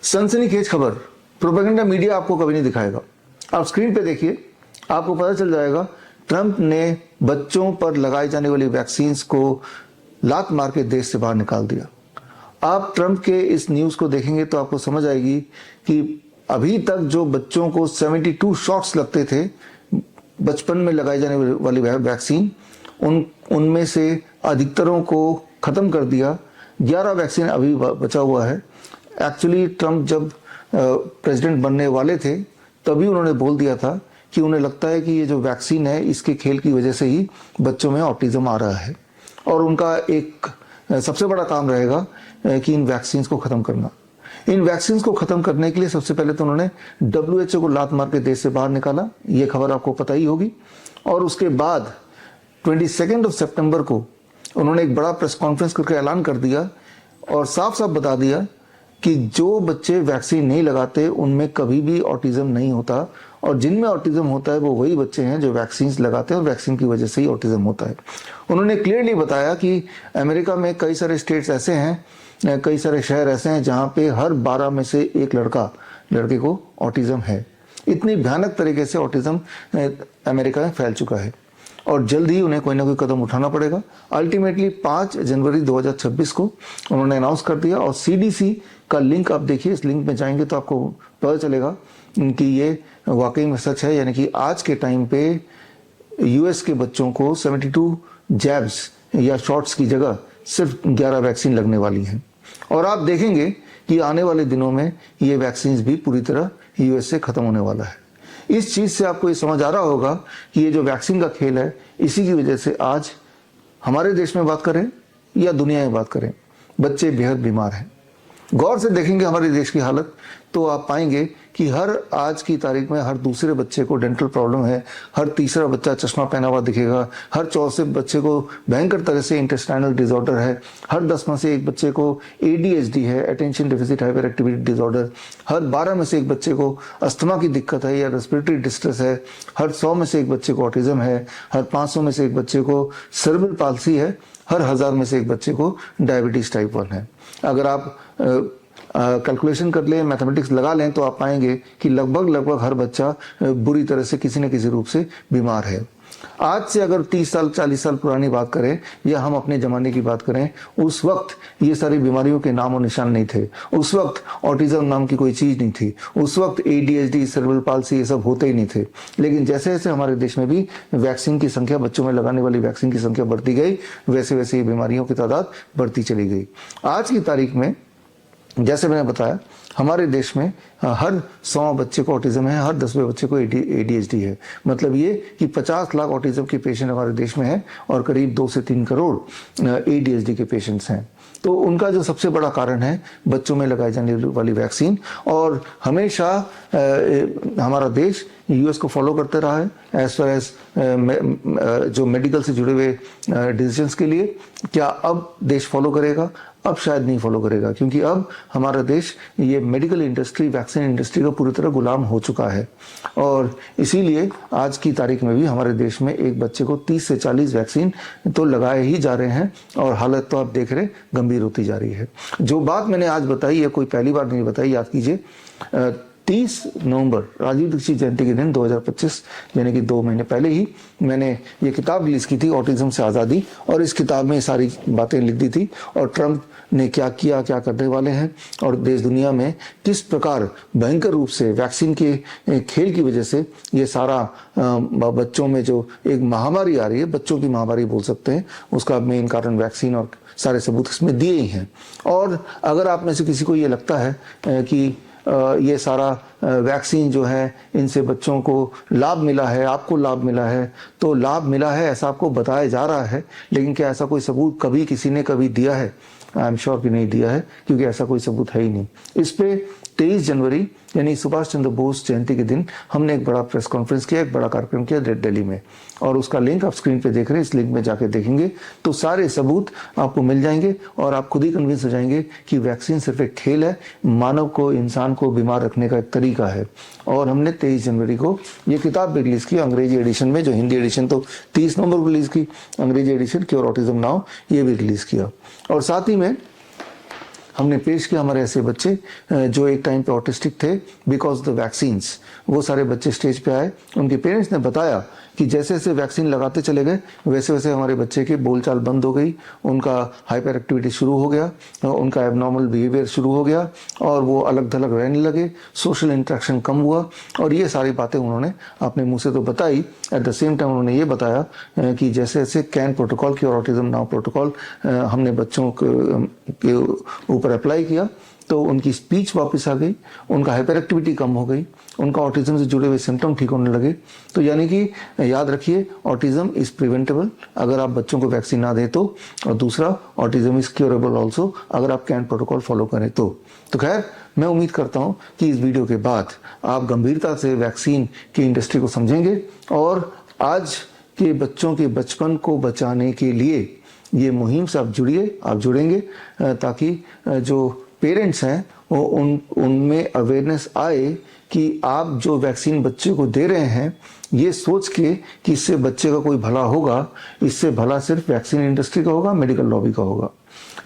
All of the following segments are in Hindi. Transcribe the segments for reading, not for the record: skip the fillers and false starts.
सनसनीखेज खबर प्रोपेगेंडा मीडिया आपको कभी नहीं दिखाएगा। आप स्क्रीन पे देखिए, आपको पता चल जाएगा ट्रंप ने बच्चों पर लगाई जाने वाली वैक्सीन्स को लात मार के देश से बाहर निकाल दिया। आप ट्रंप के इस न्यूज को देखेंगे तो आपको समझ आएगी कि अभी तक जो बच्चों को 72 शॉट्स लगते थे बचपन में लगाई जाने वाली वैक्सीन, उनमें से अधिकतरों को खत्म कर दिया। 11 वैक्सीन अभी बचा हुआ है। एक्चुअली ट्रंप जब प्रेसिडेंट बनने वाले थे तभी उन्होंने बोल दिया था कि उन्हें लगता है कि ये जो वैक्सीन है इसके खेल की वजह से ही बच्चों में ऑटिज्म आ रहा है और उनका एक सबसे बड़ा काम रहेगा कि इन वैक्सीन्स को खत्म करना। इन वैक्सीन्स को खत्म करने के लिए सबसे पहले तो उन्होंने WHO को लात मार के देश से बाहर निकाला, ये खबर आपको पता ही होगी। और उसके बाद 22 सितंबर को उन्होंने एक बड़ा प्रेस कॉन्फ्रेंस करके ऐलान कर दिया और साफ साफ बता दिया कि जो बच्चे वैक्सीन नहीं लगाते उनमें कभी भी ऑटिज्म नहीं होता और जिनमें ऑटिज्म होता है वो वही बच्चे हैं जो वैक्सीन लगाते हैं और वैक्सीन की वजह से ही ऑटिज्म होता है। उन्होंने क्लियरली बताया कि अमेरिका में कई सारे स्टेट्स ऐसे हैं, कई सारे शहर ऐसे हैं जहाँ पे हर 12 में से एक लड़के को ऑटिज्म है। इतनी भयानक तरीके से ऑटिज्म अमेरिका में फैल चुका है और जल्द ही उन्हें कोई ना कोई कदम उठाना पड़ेगा। अल्टीमेटली 5 जनवरी 2026 को उन्होंने अनाउंस कर दिया और CDC का लिंक आप देखिए, इस लिंक में जाएंगे तो आपको पता चलेगा कि ये वाकई में सच है। यानी कि आज के टाइम पे US के बच्चों को 72 जैब्स या शॉट्स की जगह सिर्फ 11 वैक्सीन लगने वाली हैं और आप देखेंगे कि आने वाले दिनों में ये वैक्सीन भी पूरी तरह US से खत्म होने वाला है। इस चीज से आपको ये समझ आ रहा होगा कि ये जो वैक्सीन का खेल है इसी की वजह से आज हमारे देश में बात करें या दुनिया में बात करें, बच्चे बेहद बीमार हैं। गौर से देखेंगे हमारे देश की हालत तो आप पाएंगे कि हर आज की तारीख में हर दूसरे बच्चे को डेंटल प्रॉब्लम है, हर तीसरा बच्चा चश्मा पहना हुआ दिखेगा, हर चौथे बच्चे को भयंकर तरह से इंटेस्टाइनल डिसऑर्डर है, हर 10 में से एक बच्चे को ADHD है, attention deficit hyperactivity disorder, हर 12 में से एक बच्चे को अस्थमा की दिक्कत है या रेस्पिरेटरी डिस्ट्रेस है, हर 100 में से एक बच्चे को ऑटिज्म है, हर 500 में से एक बच्चे को सेरेब्रल पाल्सी है, हर 1000 में से एक बच्चे को डायबिटीज टाइप 1 है। अगर आप कैलकुलेशन कर लें, मैथमेटिक्स लगा लें तो आप पाएंगे कि लगभग हर बच्चा बुरी तरह से किसी न किसी रूप से बीमार है। आज से अगर 30 साल 40 साल पुरानी बात करें या हम अपने ज़माने की बात करें, उस वक्त ये सारी बीमारियों के नाम और निशान नहीं थे। उस वक्त ऑटिज्म नाम की कोई चीज़ नहीं थी। उस वक्त ADHD, सेरेब्रल पाल्सी ये सब होते ही नहीं थे। लेकिन जैसे जैसे हमारे देश में भी वैक्सीन की संख्या, बच्चों में लगाने वाली वैक्सीन की संख्या बढ़ती गई, वैसे वैसे ये बीमारियों की तादाद बढ़ती चली गई। आज की तारीख में जैसे मैंने बताया हमारे देश में हर 100 बच्चे को ऑटिज्म है, हर 10वें बच्चे को ADHD है। मतलब ये कि 50 लाख ऑटिज्म के पेशेंट हमारे देश में हैं और करीब 2 से 3 करोड़ ADHD के पेशेंट्स हैं। तो उनका जो सबसे बड़ा कारण है बच्चों में लगाई जाने वाली वैक्सीन। और हमेशा हमारा देश US को फॉलो करते रहा है एज फार एज जो मेडिकल से जुड़े हुए डिसीजंस के लिए। क्या अब देश फॉलो करेगा? अब शायद नहीं फॉलो करेगा, क्योंकि अब हमारा देश ये मेडिकल इंडस्ट्री, वैक्सीन इंडस्ट्री का पूरी तरह गुलाम हो चुका है। और इसीलिए आज की तारीख में भी हमारे देश में एक बच्चे को 30 से 40 वैक्सीन तो लगाए ही जा रहे हैं और हालत तो आप देख रहे गंभीर होती जा रही है। जो बात मैंने आज बताई है कोई पहली बार नहीं बताई, याद कीजिए। 30 नवंबर राजीव दीक्षित जयंती के दिन 2025 यानी कि 2 महीने पहले ही मैंने ये किताब रिलीज की थी, ऑटिज्म से आज़ादी, और इस किताब में सारी बातें लिख दी थी और ट्रंप ने क्या किया, क्या करने वाले हैं और देश दुनिया में किस प्रकार भयंकर रूप से वैक्सीन के खेल की वजह से ये सारा बच्चों में जो एक महामारी आ रही है, बच्चों की महामारी बोल सकते हैं, उसका मेन कारण वैक्सीन और सारे सबूत इसमें दिए ही हैं। और अगर आप में से किसी को ये लगता है कि ये सारा वैक्सीन जो है इनसे बच्चों को लाभ मिला है, आपको लाभ मिला है, तो लाभ मिला है ऐसा आपको बताया जा रहा है, लेकिन क्या ऐसा कोई सबूत कभी किसी ने कभी दिया है? आई एम श्योर कि नहीं दिया है, क्योंकि ऐसा कोई सबूत है ही नहीं। इस पे 23 जनवरी यानी सुभाष चंद्र बोस जयंती के दिन हमने एक बड़ा प्रेस कॉन्फ्रेंस किया, एक बड़ा कार्यक्रम किया दिल्ली में, और उसका लिंक आप स्क्रीन पे देख रहे हैं। इस लिंक में जाके देखेंगे तो सारे सबूत आपको मिल जाएंगे और आप खुद ही कन्विंस हो जाएंगे कि वैक्सीन सिर्फ एक खेल है, मानव को, इंसान को बीमार रखने का एक तरीका है। और हमने 23 जनवरी को ये किताब भी रिलीज की अंग्रेजी एडिशन में, जो हिंदी एडिशन तो 30 नवंबर को रिलीज की, अंग्रेजी एडिशन क्योर ऑटिज्म नाउ ये भी रिलीज किया। और साथ ही में हमने पेश किया हमारे ऐसे बच्चे जो एक टाइम पे ऑटिस्टिक थे बिकॉज द वैक्सीन्स। वो सारे बच्चे स्टेज पे आए, उनके पेरेंट्स ने बताया कि जैसे जैसे वैक्सीन लगाते चले गए वैसे वैसे हमारे बच्चे की बोलचाल बंद हो गई, उनका हाइपर एक्टिविटी शुरू हो गया, उनका एबनॉर्मल बिहेवियर शुरू हो गया और वो अलग थलग रहने लगे, सोशल इंटरेक्शन कम हुआ। और ये सारी बातें उन्होंने अपने मुंह से तो बताई, एट द सेम टाइम उन्होंने ये बताया कि जैसे जैसे कैन प्रोटोकॉल की और ऑटिज्म नाउ प्रोटोकॉल हमने बच्चों के ऊपर अप्लाई किया तो उनकी स्पीच वापस आ गई, उनका हाइपर एक्टिविटी कम हो गई, उनका ऑटिज्म से जुड़े हुए सिम्टम ठीक होने लगे। तो यानी कि याद रखिए, ऑटिज्म इज प्रिवेंटेबल अगर आप बच्चों को वैक्सीन ना दें तो, और दूसरा ऑटिज्म इज क्योरेबल ऑल्सो अगर आप कैन प्रोटोकॉल फॉलो करें तो। खैर, मैं उम्मीद करता हूं कि इस वीडियो के बाद आप गंभीरता से वैक्सीन की इंडस्ट्री को समझेंगे और आज के बच्चों के बचपन को बचाने के लिए ये मुहिम से आप जुड़ेंगे ताकि जो पेरेंट्स हैं वो उनमें अवेयरनेस आए कि आप जो वैक्सीन बच्चे को दे रहे हैं ये सोच के कि इससे बच्चे का कोई भला होगा, इससे भला सिर्फ वैक्सीन इंडस्ट्री का होगा, मेडिकल लॉबी का होगा।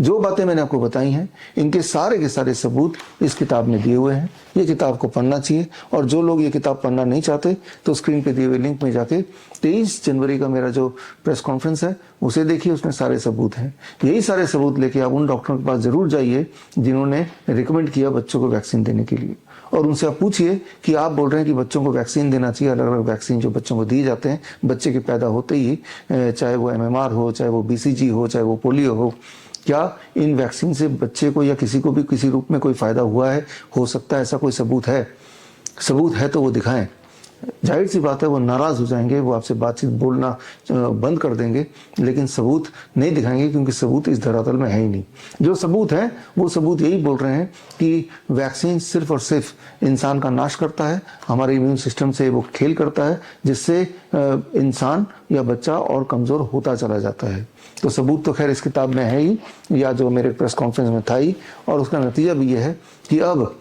जो बातें मैंने आपको बताई हैं इनके सारे के सारे सबूत इस किताब में दिए हुए हैं। ये किताब को पढ़ना चाहिए और जो लोग ये किताब पढ़ना नहीं चाहते तो स्क्रीन पे दिए हुए लिंक में जाके 23 जनवरी का मेरा जो प्रेस कॉन्फ्रेंस है उसे देखिए, उसमें सारे सबूत हैं। यही सारे सबूत लेके आप उन डॉक्टरों के पास जरूर जाइए जिन्होंने रिकमेंड किया बच्चों को वैक्सीन देने के लिए, और उनसे आप पूछिए कि आप बोल रहे हैं कि बच्चों को वैक्सीन देना चाहिए। अलग अलग वैक्सीन जो बच्चों को दिए जाते हैं बच्चे के पैदा होते ही, चाहे वो MMR हो, चाहे वो BCG हो, चाहे वो पोलियो हो, क्या इन वैक्सीन से बच्चे को या किसी को भी किसी रूप में कोई फायदा हुआ है, हो सकता है ऐसा कोई सबूत है? सबूत है तो वो दिखाएं। जाहिर सी बात है वो नाराज हो जाएंगे, वो आपसे बातचीत बोलना बंद कर देंगे, लेकिन सबूत नहीं दिखाएंगे क्योंकि सबूत इस धरातल में है ही नहीं। जो सबूत है वो सबूत यही बोल रहे हैं कि वैक्सीन सिर्फ और सिर्फ इंसान का नाश करता है, हमारे इम्यून सिस्टम से वो खेल करता है जिससे इंसान या बच्चा और कमज़ोर होता चला जाता है। तो सबूत तो खैर इस किताब में है ही, या जो मेरे प्रेस कॉन्फ्रेंस में था ही, और उसका नतीजा भी ये है कि अब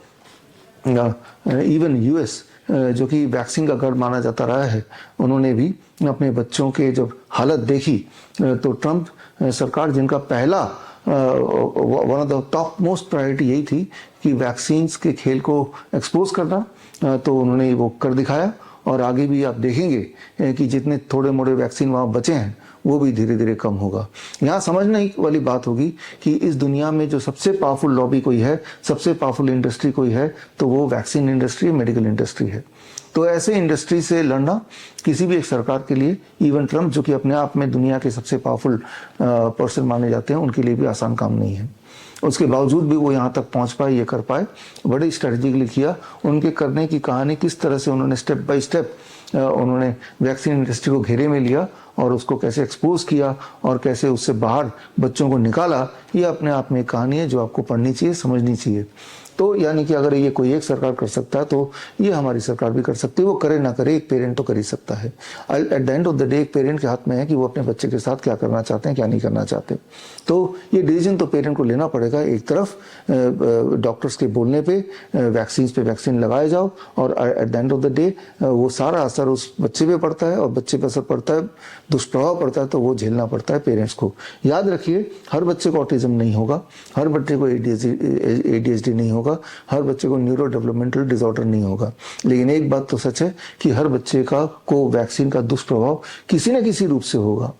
इवन US जो कि वैक्सीन का गढ़ माना जाता रहा है, उन्होंने भी अपने बच्चों के जब हालत देखी तो ट्रंप सरकार, जिनका पहला one of the top most priority यही थी कि वैक्सीन्स के खेल को एक्सपोज करना, तो उन्होंने वो कर दिखाया। और आगे भी आप देखेंगे कि जितने थोड़े मोड़े वैक्सीन वहाँ बचे हैं वो भी धीरे धीरे कम होगा। यहाँ समझने वाली बात होगी कि इस दुनिया में जो सबसे पावरफुल लॉबी कोई है, सबसे पावरफुल इंडस्ट्री कोई है, तो वो वैक्सीन इंडस्ट्री, मेडिकल इंडस्ट्री है। तो ऐसे इंडस्ट्री से लड़ना किसी भी एक सरकार के लिए, इवन ट्रंप जो कि अपने आप में दुनिया के सबसे पावरफुल पर्सन माने जाते हैं, उनके लिए भी आसान काम नहीं है। उसके बावजूद भी वो यहाँ तक पहुँच पाए, ये कर पाए, बड़े स्ट्रेटेजिकली किया। उनके करने की कहानी किस तरह से उन्होंने स्टेप बाय स्टेप उन्होंने वैक्सीन इंडस्ट्री को घेरे में लिया और उसको कैसे एक्सपोज किया और कैसे उससे बाहर बच्चों को निकाला, ये अपने आप में एक कहानी है जो आपको पढ़नी चाहिए, समझनी चाहिए। तो यानी कि अगर ये कोई एक सरकार कर सकता है तो ये हमारी सरकार भी कर सकती है। वो करे ना करे, एक पेरेंट तो कर ही सकता है। At the end of the day एक पेरेंट के हाथ में है कि वो अपने बच्चे के साथ क्या करना चाहते हैं, क्या नहीं करना चाहते। तो ये डिसीजन तो पेरेंट को लेना पड़ेगा। एक तरफ डॉक्टर्स के बोलने पे वैक्सीन लगाए जाओ, और at the end of the day वो सारा असर उस बच्चे पे पड़ता है, और बच्चे पे असर पड़ता है, दुष्प्रभाव पड़ता है, तो वो झेलना पड़ता है पेरेंट्स को। याद रखिए, हर बच्चे को ऑटिज्म नहीं होगा, हर बच्चे को ADHD नहीं होगा, हर बच्चे को न्यूरो डेवलपमेंटल डिसऑर्डर नहीं होगा। लेकिन एक बात तो सच है कि हर बच्चे को वैक्सीन का दुष्प्रभाव किसी न किसी रूप से होगा।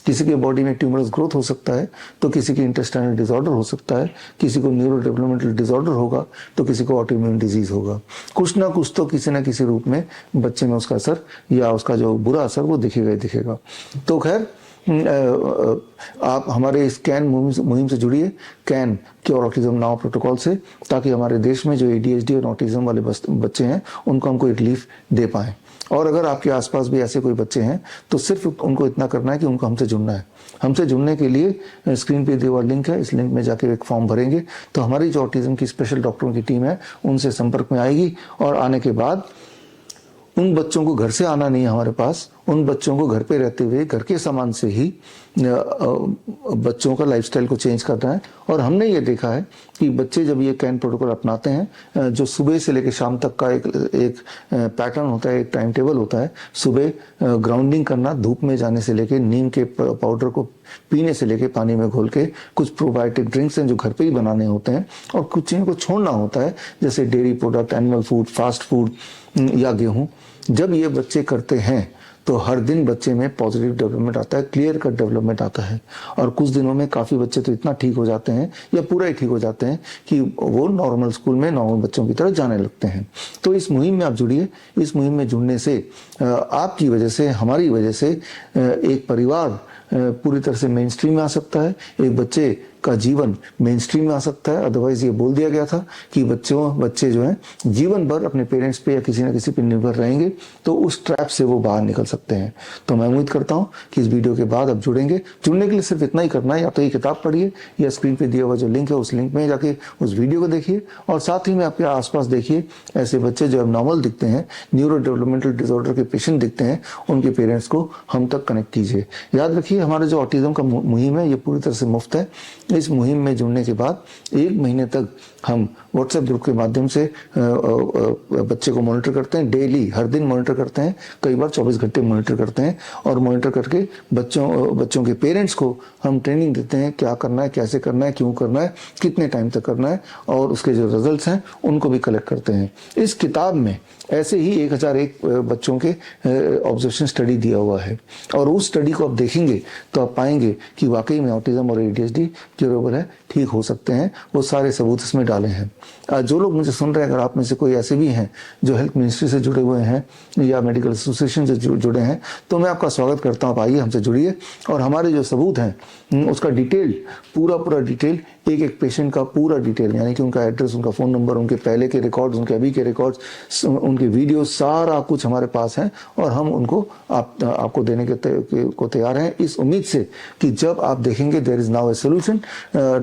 किसी के बॉडी में ट्यूमरस ग्रोथ हो सकता है, तो किसी के इंटेस्टाइनल डिसऑर्डर हो सकता है, किसी को न्यूरो डेवलपमेंटल डिसऑर्डर होगा, तो किसी को ऑटोइम्यून डिजीज होगा। कुछ ना कुछ तो किसी न किसी रूप में बच्चे में उसका असर या उसका जो बुरा असर वो दिखेगा ही दिखेगा। तो खैर, आप हमारे इस कैन मुहिम से जुड़िए, can cure autism now protocol से, ताकि हमारे देश में जो ADHD और ऑटिज्म वाले बच्चे हैं उनको हम कोई रिलीफ दे पाएँ। और अगर आपके आसपास भी ऐसे कोई बच्चे हैं तो सिर्फ उनको इतना करना है कि उनको हमसे जुड़ना है। हमसे जुड़ने के लिए स्क्रीन पे दिया हुआ लिंक है, इस लिंक में जाके एक फॉर्म भरेंगे तो हमारी जो ऑटिज्म की स्पेशल डॉक्टरों की टीम है उनसे संपर्क में आएगी, और आने के बाद उन बच्चों को घर से आना नहीं है हमारे पास, उन बच्चों को घर पे रहते हुए घर के सामान से ही बच्चों का लाइफस्टाइल को चेंज करना है। और हमने ये देखा है कि बच्चे जब ये कैन प्रोटोकॉल अपनाते हैं, जो सुबह से लेकर शाम तक का एक पैटर्न होता है, एक टाइम टेबल होता है। सुबह ग्राउंडिंग करना, धूप में जाने से लेकर नीम के पाउडर को पीने से लेके पानी में घोल के, कुछ प्रोबायोटिक ड्रिंक्स हैं जो घर पे ही बनाने होते हैं, और कुछ चीज़ों को छोड़ना होता है जैसे dairy product, animal food, fast food या गेहूँ। जब ये बच्चे करते हैं तो हर दिन बच्चे में पॉजिटिव डेवलपमेंट आता है, क्लियर कट डेवलपमेंट आता है, और कुछ दिनों में काफ़ी बच्चे तो इतना ठीक हो जाते हैं या पूरा ही ठीक हो जाते हैं कि वो नॉर्मल स्कूल में नॉर्मल बच्चों की तरह जाने लगते हैं। तो इस मुहिम में आप जुड़िए। इस मुहिम में जुड़ने से आपकी वजह से, हमारी वजह से एक परिवार पूरी तरह से मेन स्ट्रीम में आ सकता है, एक बच्चे का जीवन मेन स्ट्रीम में आ सकता है। अदरवाइज ये बोल दिया गया था कि बच्चे जो हैं जीवन भर अपने पेरेंट्स पे या किसी न किसी पे निर्भर रहेंगे, तो उस ट्रैप से वो बाहर निकल सकते हैं। तो मैं उम्मीद करता हूँ कि इस वीडियो के बाद आप जुड़ेंगे। जुड़ने के लिए सिर्फ इतना ही करना है, या तो ये किताब पढ़िए या स्क्रीन पे दिया हुआ जो लिंक है उस लिंक में जाके उस वीडियो को देखिए, और साथ ही में आपके आसपास देखिए ऐसे बच्चे जो नॉर्मल दिखते हैं, न्यूरो डेवलपमेंटल डिसऑर्डर के पेशेंट दिखते हैं, उनके पेरेंट्स को हम तक कनेक्ट कीजिए। याद रखिए, हमारा जो ऑटिज्म का मुहिम है ये पूरी तरह से मुफ्त है। इस मुहिम में जुड़ने के बाद 1 महीने तक हम व्हाट्सएप ग्रुप के माध्यम से बच्चे को मॉनिटर करते हैं, डेली हर दिन मॉनिटर करते हैं, कई बार 24 घंटे मॉनिटर करते हैं, और मॉनिटर करके बच्चों के पेरेंट्स को हम ट्रेनिंग देते हैं, क्या करना है, कैसे करना है, क्यों करना है, कितने टाइम तक करना है, और उसके जो रिजल्ट्स हैं उनको भी कलेक्ट करते हैं। इस किताब में ऐसे ही 1001 बच्चों के ऑब्जर्वेशन स्टडी दिया हुआ है, और उस स्टडी को आप देखेंगे तो आप पाएंगे कि वाकई में ऑटिज्म और ADHD क्यूरेबल है, ठीक हो सकते हैं। वो सारे सबूत इसमें डाले हैं। जो लोग मुझे सुन रहे हैं, अगर आप में से कोई ऐसे भी हैं जो हेल्थ मिनिस्ट्री से जुड़े हुए हैं या मेडिकल एसोसिएशन से जुड़े हैं, तो मैं आपका स्वागत करता हूँ। आप आइए, हमसे जुड़िए, और हमारे जो सबूत हैं उसका डिटेल, पूरा डिटेल, एक पेशेंट का पूरा डिटेल, यानी कि उनका एड्रेस, उनका फ़ोन नंबर, उनके पहले के रिकॉर्ड्स, उनके अभी के रिकॉर्ड्स, उनके वीडियो, सारा कुछ हमारे पास है, और हम उनको आपको देने को तैयार हैं, इस उम्मीद से कि जब आप देखेंगे there is now a solution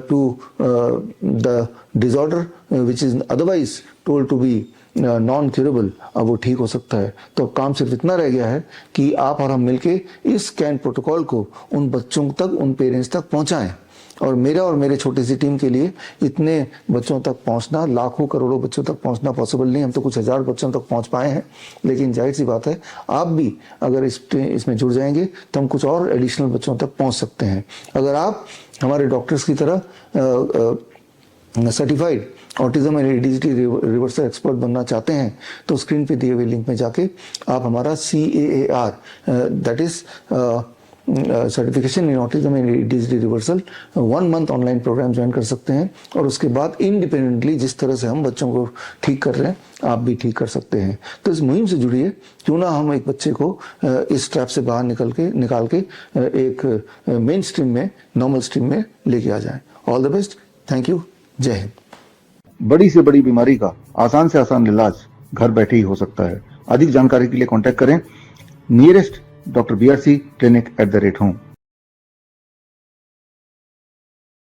to the disorder which is otherwise told to be non curable, अब वो ठीक हो सकता है। तो अब काम सिर्फ इतना रह गया है कि आप और हम मिलके इस कैन प्रोटोकॉल को उन बच्चों तक, उन पेरेंट्स तक पहुंचाएं। और मेरा और मेरे छोटी सी टीम के लिए इतने बच्चों तक पहुंचना, लाखों करोड़ों बच्चों तक पहुंचना पॉसिबल नहीं। हम तो कुछ हज़ार बच्चों तक पहुंच पाए हैं, लेकिन जाहिर सी बात है आप भी अगर इसमें जुड़ जाएंगे तो हम कुछ और एडिशनल बच्चों तक पहुंच सकते हैं। अगर आप हमारे डॉक्टर्स की तरह certified autism and ADHD reversal expert बनना चाहते हैं, तो स्क्रीन पे दिए हुए लिंक में जाके आप हमारा CAAR, that is certification in autism and ADHD reversal 1 month online programme join कर सकते हैं, और उसके बाद इंडिपेंडेंटली जिस तरह से हम बच्चों को ठीक कर रहे हैं आप भी ठीक कर सकते हैं। तो इस मुहिम से जुड़िए, क्यों ना हम एक बच्चे को इस ट्रैप से बाहर निकाल के एक मेन स्ट्रीम में, नॉर्मल स्ट्रीम में लेके आ जाएं। All the best, thank you, जय हिंद। बड़ी से बड़ी बीमारी का आसान से आसान इलाज घर बैठे ही हो सकता है। अधिक जानकारी के लिए कांटेक्ट करें nearest Dr. BRC Clinic @ home।